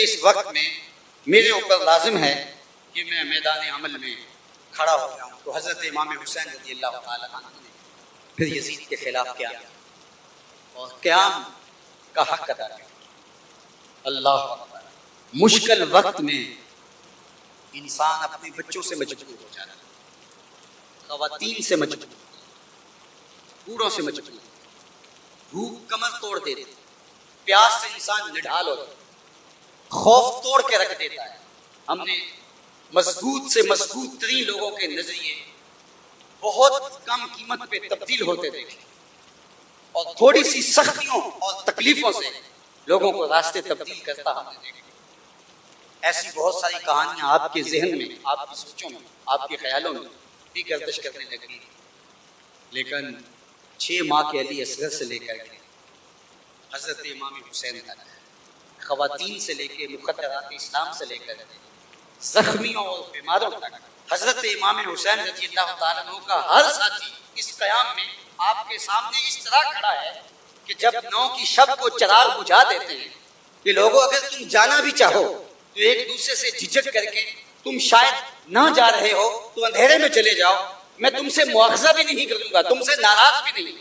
اس وقت میں میرے اوپر لازم ہے کہ میں میدان عمل میں کھڑا ہو جاؤں. تو حضرت امام حسین رضی اللہ تعالیٰ عنہ نے پھر یزید کے خلاف کیا اور قیام کا حق ادا کیا. اللہ اکبر. مشکل وقت میں انسان اپنے بچوں سے مجبور ہو جاتا ہے، خواتین سے مجبور، بوڑھوں سے مجبور، بھوک کمر توڑ دیتی، پیاس سے انسان نڈھال ہو جاتا، خوف توڑ کے رکھ دیتا ہے. ہم نے مضبوط سے مضبوط ترین لوگوں کے نظریے بہت کم قیمت پہ تبدیل ہوتے دیکھے اور تھوڑی سی سختیوں اور تکلیفوں سے لوگوں کو راستے تبدیل کرتا ہم نے دیکھا. ایسی بہت ساری کہانیاں آپ کے ذہن میں، آپ کی سوچوں میں، آپ کے خیالوں میں بھی گردش کرنے لگی. لیکن 6 ماہ کے علی اصغر سے لے کر کے حضرت امام حسین تک، خواتین سے لے کے مقدرات اسلام سے لے کر کے زخمیوں اور بیماروں تک، حضرت امام حسین رضی اللہ تعالیٰ عنہ کا ہر ساتھی اس قیام میں آپ کے سامنے اس طرح کھڑا ہے کہ جب 9 کی شب کو چراغ بجھا دیتے ہیں کہ لوگوں اگر تم جانا بھی چاہو تو ایک دوسرے سے جھجک کر کے تم شاید نہ جا رہے ہو تو اندھیرے میں چلے جاؤ، میں تم سے مواخذہ بھی نہیں کروں گا، تم سے ناراض بھی نہیں،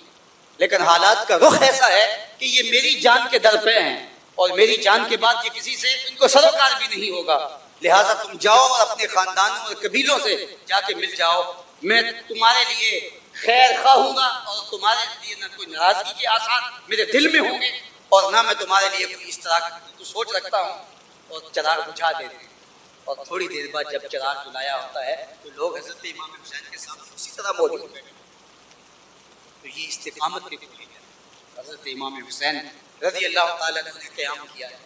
لیکن حالات کا رخ ایسا ہے کہ یہ میری جان کے در پہ ہیں اور میری جان کے بعد یہ کسی سے ان کو سروکار بھی نہیں ہوگا، لہٰذا تم جاؤ اور اپنے خاندانوں اور قبیلوں سے جا کے مل جاؤ، میں تمہارے لیے خیر خواہ ہوں گا اور تمہارے لیے نہ کوئی ناراضگی کے آثار میرے دل میں ہوں گے اور نہ میں تمہارے لیے کوئی اس طرح کی سوچ رکھتا ہوں. اور چراغ بجھا دیتے ہیں اور تھوڑی دیر بعد جب چراغ جلایا ہوتا ہے تو لوگ حضرت امام حسین کے سامنے اسی طرح موجود ہیں. تو یہ استقامت کے لیے حضرت امام حسین رضی اللہ تعالیٰ نے قیام کیا ہے.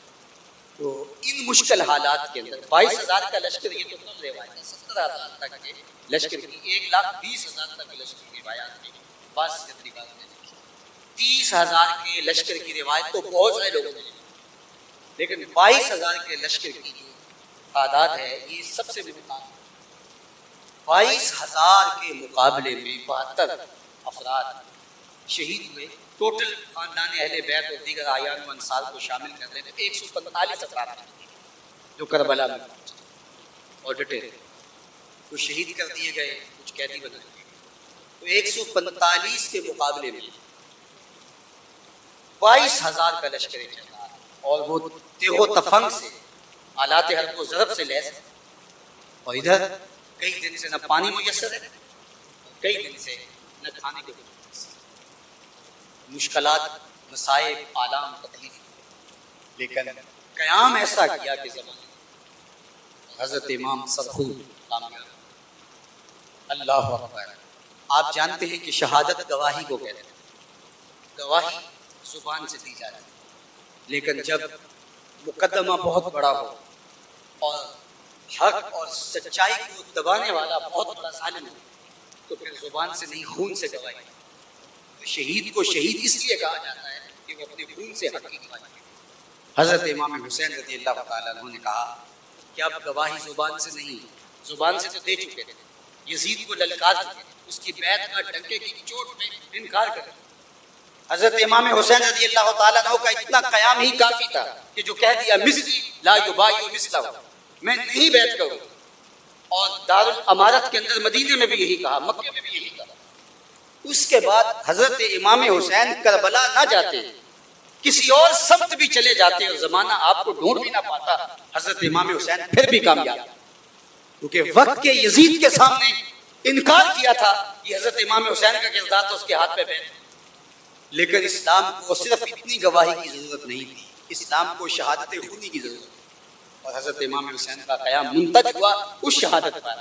تو ان مشکل حالات کے اندر 22,000 کا لشکر، یہ تو کم روایت ہے، 70,000 تک کے لشکر کی، 1,20,000 تک کے لشکر کی روایات کی، بعض روایات میں 30,000 کے لشکر کی روایت تو بہت سارے لوگوں نے لکھی، لیکن 22,000 کے لشکر کی جو تعداد ہے یہ سب سے متعدد. 22,000 کے مقابلے میں 72 افراد شہید ہوئے. ٹوٹل خاندان اہل بیت اور دیگر اعیان و انصار کو شامل کر لیتے 145 افراد جو کربلا میں پہنچے اور ڈٹے رہے. کچھ شہید کر دیے گئے، کچھ قیدی بنا دیے گئے. تو 145 کے مقابلے میں 22,000 کا لشکر چلا اور وہ تیغ و تفنگ سے، آلات حرب و ضرب سے لیس، اور ادھر کئی دن سے نہ پانی میسر ہے، کئی دن سے نہ کھانے کے لیے، مشکلات، مصائب، آلام، تکلیف، لیکن قیام ایسا کیا کہ زمانے حضرت امام سرخود کامیاب. اللہ اکبر. آپ جانتے ہیں کہ شہادت گواہی کو کہتے ہیں. گواہی زبان سے دی جاتی ہے، لیکن جب مقدمہ بہت بڑا ہو اور حق اور سچائی کو دبانے والا بہت بڑا ظالم ہو تو پھر زبان سے نہیں، خون سے گواہی. شہید کو شہید اس لیے کہا جاتا ہے کہ وہ اپنے خون سے حق کی گواہی. حضرت امام حسین رضی اللہ تعالیٰ عنہ نے کہا کہ اب گواہی زبان سے نہیں، زبان سے تو دے چکے تھے، یزید کو للکار چکے تھے، اس کی بیعت کا ڈنکے کی چوٹ میں انکار کر دیا. حضرت امام حسین رضی اللہ تعالیٰ عنہ کا اتنا قیام ہی کافی تھا کہ جو کہہ دیا مثلی لا یبایع مثلہ، میں نہیں بیعت کروں. اور دارالامارت کے اندر مدینے میں بھی یہی کہا، مکے میں بھی یہی کہا. اس کے بعد حضرت امام حسین کربلا نہ جاتے، کسی اور سمت بھی چلے جاتے اور زمانہ آپ کو ڈھونڈ بھی نہ پاتا، حضرت امام حسین پھر بھی کامیاب، کیونکہ وقت کے یزید کے سامنے انکار کیا تھا. یہ حضرت امام حسین کا کردار تو اس کے ہاتھ پہ بیٹھا. لیکن اسلام کو صرف اتنی گواہی کی ضرورت نہیں تھی، اسلام کو شہادت خونی کی ضرورت تھی. اور حضرت امام حسین کا قیام منتج ہوا اس شہادت پر،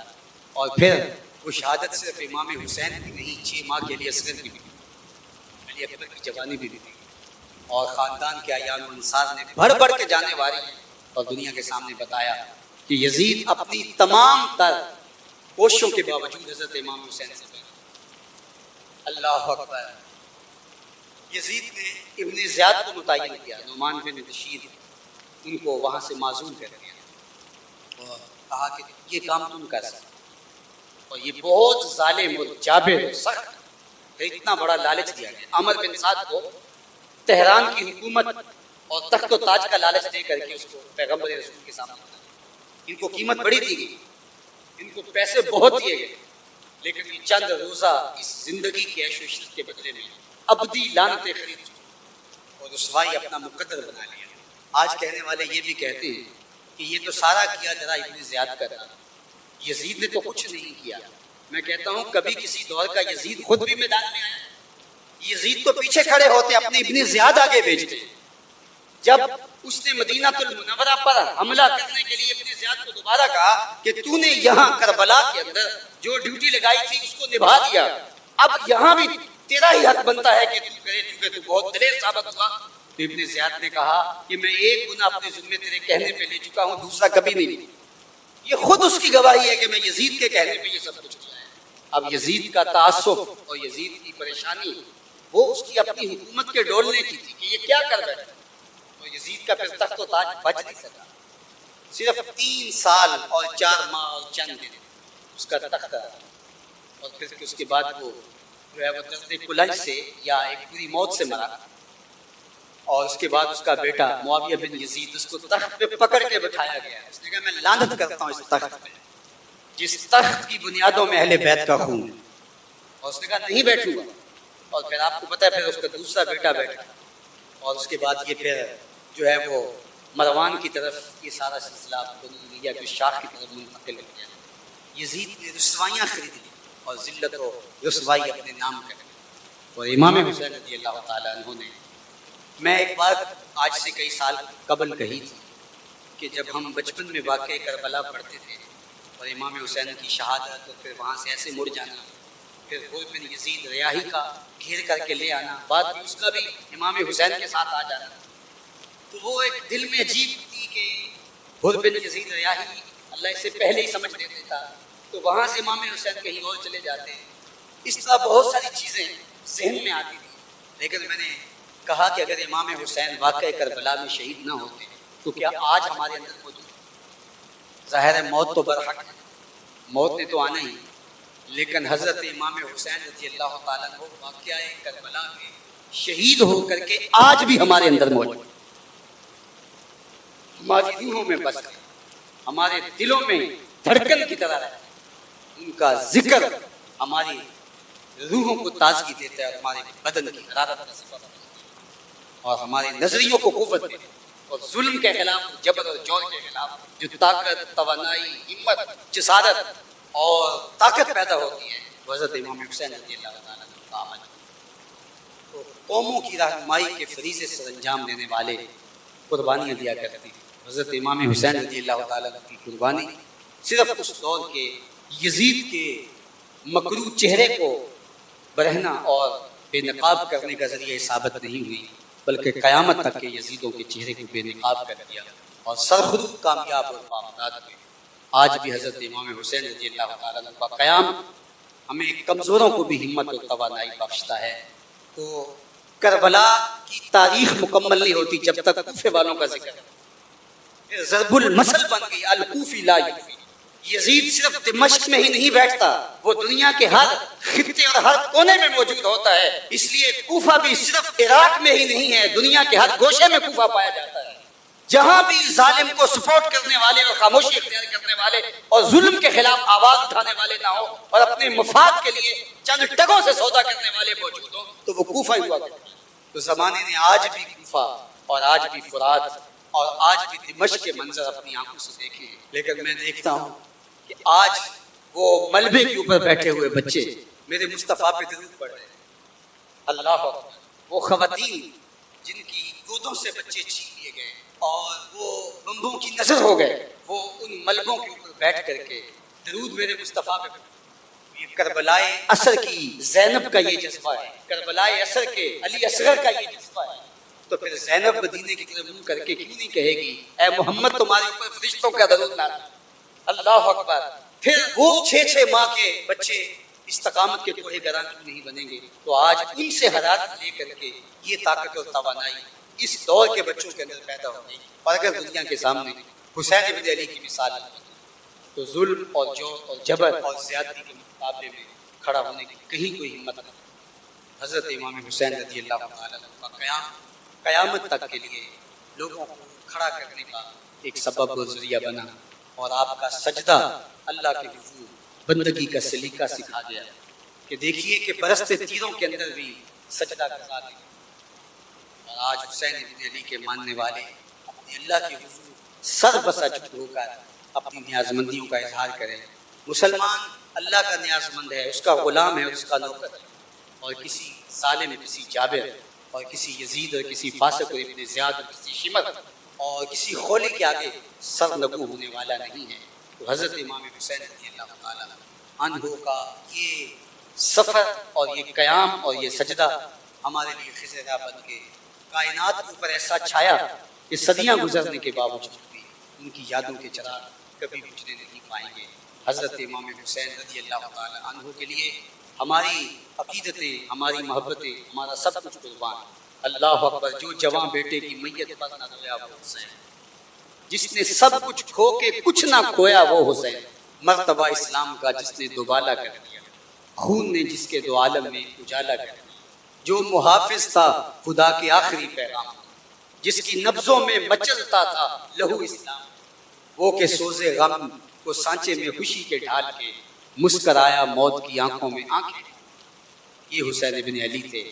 اور پھر وہ شہادت صرف امام حسین کی نہیں، 6 ماہ کے لیے اصغر کی بھی، علی اکبر کی جوانی بھی دی، اور خاندان کے اعیان و انصار نے بڑھ بڑھ کے جانے والی اور دنیا کے سامنے بتایا کہ یزید اپنی تمام تر کوششوں کے باوجود حضرت امام حسین سے بنا. اللہ اکبر. یزید نے ابن زیاد کو متعین کیا، نعمان بن بشیر، ان کو وہاں سے معزول کر دیا اور کہا کہ یہ کام تم کر سکتے. اور یہ بہت ظالم اور جابر اور سخت، اتنا بڑا لالچ دیا گیا. عمر بن سعد کو تہران کی حکومت اور تخت و تاج کا لالچ دے کر کے اس کو پیغمبر رسول کے سامنے لایا۔ ان کو قیمت بڑی دی گئی، ان کو پیسے بہت دیے گئے، لیکن یہ چند روزہ اس زندگی کے عیش و عشرت کے بدلے میں ابدی لعنتیں خرید چکے اور رسوائی اپنا مقدر بنا لیا۔ آج کہنے والے یہ بھی کہتے ہیں کہ یہ تو سارا کیا ذرا ابن زیاد کا تھا، یزید نے تو کچھ نہیں کیا۔ میں کہتا ہوں کبھی کسی دور کا یزید خود بھی میدان میں آیا؟ یزید تو پیچھے کھڑے ہوتے، اپنے ابن زیاد آگے بھیجتے۔ جب اس نے مدینہ المنورہ پر حملہ کرنے کے لیے ابن زیاد کو دوبارہ کہا کہ تو نے یہاں کربلا کے اندر جو ڈیوٹی لگائی تھی اس کو نبھا دیا، اب یہاں بھی تیرا ہی حق بنتا ہے کہ تو کرے، چونکہ تو بہت دلیر ثابت ہوا۔ تو ابن زیاد نے کہا کہ میں ایک گناہ اپنے ذمے تیرے کہنے پہ لے چکا ہوں، دوسرا کبھی نہیں۔ یہ خود اس کی گواہی ہے کہ میں یزید کے کہنے پہ یہ سب کچھ کیا ہے۔ اب یزید کا تعصب اور یزید کی پریشانی وہ اس کی اپنی حکومت کے ڈولنے کی تھی کہ یہ کیا کر بیٹھا، تو یزید کا پھر تخت و تاج بچ نہیں سکا۔ صرف 3 سال اور 4 ماہ اور چند دن اس کا تخت رہا، اور پھر اس کے بعد وہ جو ہے وہ درد کلنج سے یا ایک بری موت سے مرا، اور اس کے بعد اس کا بیٹا معاویہ بن یزید اس کو تخت پہ پکڑ کے بٹھایا گیا۔ اس نے کہا میں لعنت کرتا ہوں اس تخت پہ جس تخت کی بنیادوں میں اہل بیت کا خون ہے، اور اس نے کہا نہیں بیٹھوں گا۔ اور پھر آپ کو پتہ ہے پھر اس کا دوسرا بیٹا بیٹھا، اور اس کے بعد یہ پھر جو ہے وہ مروان کی طرف یہ سارا سلسلہ بنی امیہ کی شاخ کی طرف منتقل ہو گیا۔ یزید نے رسوائیاں خرید لی اور ذلت و رسوائی اپنے نام کر لی، اور امام حسین رضی اللہ تعالیٰ عنہ نے، میں ایک بات آج سے کئی سال قبل کہی تھی کہ جب ہم بچپن میں واقعہ کربلا پڑھتے تھے اور امام حسین کی شہادت اور پھر وہاں سے ایسے مڑ جانا، پھر وہ بن یزید ریاحی کا گھیر کر کے لے آنا، بعد میں اس کا بھی امام حسین کے ساتھ آ جانا، تو وہ ایک دل میں عجیب تھی کہ حر بن یزید ریاحی اللہ اسے پہلے ہی سمجھ لیتے تھا، تو وہاں سے امام حسین کہیں اور چلے جاتے ہیں۔ اس طرح بہت ساری چیزیں ذہن میں آتی تھی، لیکن میں نے کہا کہ اگر امام حسین واقع کربلا میں شہید نہ ہوتے تو کیا آج ہمارے اندر موجود؟ ظاہر ہے موت تو برحق ہے، موت نے تو آنا ہی، لیکن حضرت امام حسین رضی اللہ تعالیٰ عنہ واقعہ کربلا میں شہید ہو کر کے آج بھی ہمارے اندر موجود، ہماری روحوں میں بس گئے، ہمارے دلوں میں دھڑکن کی طرح رہتے ہیں۔ ان کا ذکر ہماری روحوں کو تازگی دیتا ہے اور ہمارے بدن کی حرارت کا سبب بنتا ہے، اور ہمارے نظریوں کو قوت دیتا ہے، اور ظلم کے خلاف، جبر اور جور کے خلاف جو طاقت، توانائی، ہمت، جسارت اور طاقت پیدا ہوتی ہے وہ حضرت امام حسین رضی اللہ تعالیٰ عنہ کا عمل ہے۔ تو قوموں کی رہنمائی کے فریضے سر انجام دینے والے قربانیاں دیا کرتے ہیں۔ حضرت امام حسین رضی اللہ تعالیٰ عنہ کی قربانی صرف اس دور کے یزید کے مکروہ چہرے کو برہنہ اور بے نقاب کرنے کا ذریعہ ثابت نہیں ہوئی، بلکہ قیامت تک کے یزیدوں کے چہرے کو بے نقاب کر دیا اور سرخرو کامیاب اور بامداد ہوئے۔ آج بھی حضرت امام حسین رضی اللہ تعالیٰ عنہ کا قیام ہمیں کمزوروں کو بھی ہمت اور توانائی بخشتا ہے۔ تو کربلا کی تاریخ مکمل نہیں ہوتی جب تک کوفے والوں کا ذکر ہے۔ ضرب المثل بن گئی الکوفی لا یوفی۔ یزید صرف دمشق میں ہی نہیں بیٹھتا، وہ دنیا کے ہر خطے اور ہر کونے میں موجود ہوتا ہے، اس لیے کوفہ بھی صرف عراق میں ہی نہیں ہے، دنیا کے ہر گوشے میں کوفہ پایا جاتا ہے۔ جہاں بھی ظالم کو سپورٹ کرنے والے اور خاموشی اختیار کرنے والے اور ظلم کے خلاف آواز اٹھانے والے نہ ہو اور اپنے مفاد کے لیے چند ٹگوں سے سودا کرنے والے موجود ہوں تو وہ کوفہ ہی ہوا کرتا ہے۔ تو زمانے نے آج بھی کوفہ اور آج بھی فرات اور آج بھی دمشق کے منظر اپنی آنکھوں سے دیکھے، لیکن میں دیکھتا ہوں کہ آج وہ ملبے کے اوپر بیٹھے ہوئے بچے میرے مصطفیٰ پہ درود پڑھ رہے ہیں۔ اللہ اکبر۔ وہ خواتین جن کی گودوں سے بچے چھین لیے گئے اور وہ بمبوں کی نظر ہو گئے، وہ ان ملبوں کے اوپر بیٹھ کر کے درود میرے مصطفیٰ پہ پڑھ۔ یہ کربلائے اثر کی زینب کا یہ جذبہ ہے، کربلائے اثر کے علی اصغر کا یہ جذبہ ہے، تو پھر زینب مدینے کی طرف منہ کر کے کیوں نہیں کہے گی اے محمد تمہارے اوپر فرشتوں کا درود نازل۔ اللہ اکبر۔ پھر وہ 6 ماہ کے بچے استقامت کے کوہ گراں کیوں نہیں بنیں گے؟ تو آج ان سے حرارت لے کر کے یہ طاقت اور توانائی اس دور کے بچوں کے اندر پیدا ہو گئی، اور اگر دنیا کے سامنے حسین بن علی کی مثال تو ظلم اور جور اور جبر اور زیادتی کے مقابلے میں کھڑا ہونے کی کہیں کوئی ہمت نہیں۔ حضرت امام حسین رضی اللہ تعالیٰ عنہ کا قیام قیامت تک کے لیے لوگوں کو کھڑا کرنے کا ایک سبب و ذریعہ بنا، اور آپ کا سجدہ اللہ کے حضور بندگی کا سلیقہ سکھا گیا کہ دیکھیے کہ برستے تیروں کے اندر بھی سجدہ کرا دیں۔ اور آج حسین بن علی کے ماننے والے اپنے اللہ کے حضور سر بسجد ہو کر اپنی نیاز مندیوں کا اظہار کریں۔ مسلمان اللہ کا نیاز مند ہے، اس کا غلام ہے، اس کا نوکر ہے، اور کسی ظالم، کسی جابر اور کسی یزید اور کسی فاسق اور ابن زیاد اور کسی شمر اور کسی خولی کے آگے سر نگو ہونے والا نہیں ہے۔ تو حضرت امام حسین رضی اللہ تعالیٰ عنہ کا یہ سفر اور یہ قیام اور یہ سجدہ ہمارے لیے خزرہ بن کے کائنات کے اوپر ایسا چھایا کہ صدیاں گزرنے کے باوجود بھی ان کی یادوں کے چراغ کبھی بجھنے نہیں پائیں گے۔ حضرت امام حسین رضی اللہ تعالیٰ عنہ کے لیے ہماری عقیدتیں، ہماری محبتیں، ہمارا سب کچھ قربان۔ اللہ اکبر! جو جوان بیٹے کی میت پر نہ رویا وہ حسین، جس نے سب کچھ کھو کے کچھ نہ کھویا وہ حسین، مرتبہ اسلام کا جس نے دوبالا کر دیا، خون نے جس کے دو عالم میں اجالا کر دیا، جو محافظ تھا خدا کے آخری پیغام، جس کی نبضوں میں مچلتا تھا لہو اسلام، وہ کہ سوزے غم کو سانچے میں خوشی کے ڈھال کے مسکرایا موت کی آنکھوں میں آنکھیں۔ یہ حسین ابن علی تھے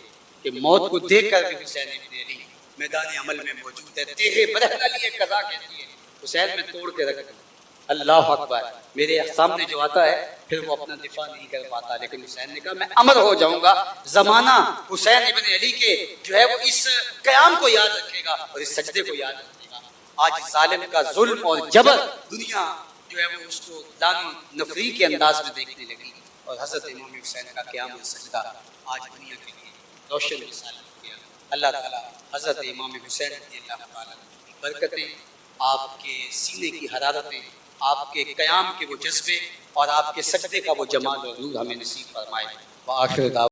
کہ موت کو دیکھ کر بھی حسین ابن علی میدان عمل میں موجود ہے۔ تیرے برہنہ لیے قضا کہتی ہے، حسین میں توڑ کے رکھ دوں۔ اللہ اکبر! میرے سامنے جو آتا ہے پھر وہ اپنا دفاع نہیں کر پاتا، لیکن حسین نے کہا میں امر ہو جاؤں گا، زمانہ حسین ابن علی کے جو ہے وہ اس قیام کو یاد رکھے گا اور اس سجدے کو یاد رکھے گا۔ آج ظالم کا ظلم اور جبر دنیا جو ہے وہ اس کو لعن و نفری کے انداز میں دیکھنے لگی، اور حضرت امام حسین کا قیام اور سجدہ آج دنیا کے لیے روشن مثال ہو گیا۔ اللہ تعالیٰ حضرت امام حسین رضی اللہ تعالیٰ کی برکتیں، آپ کے سینے کی حرارتیں، آپ کے قیام کے وہ جذبے اور آپ کے سجدے کا وہ جمال اور نور ہمیں نصیب فرمائے۔ وآخر دعوانا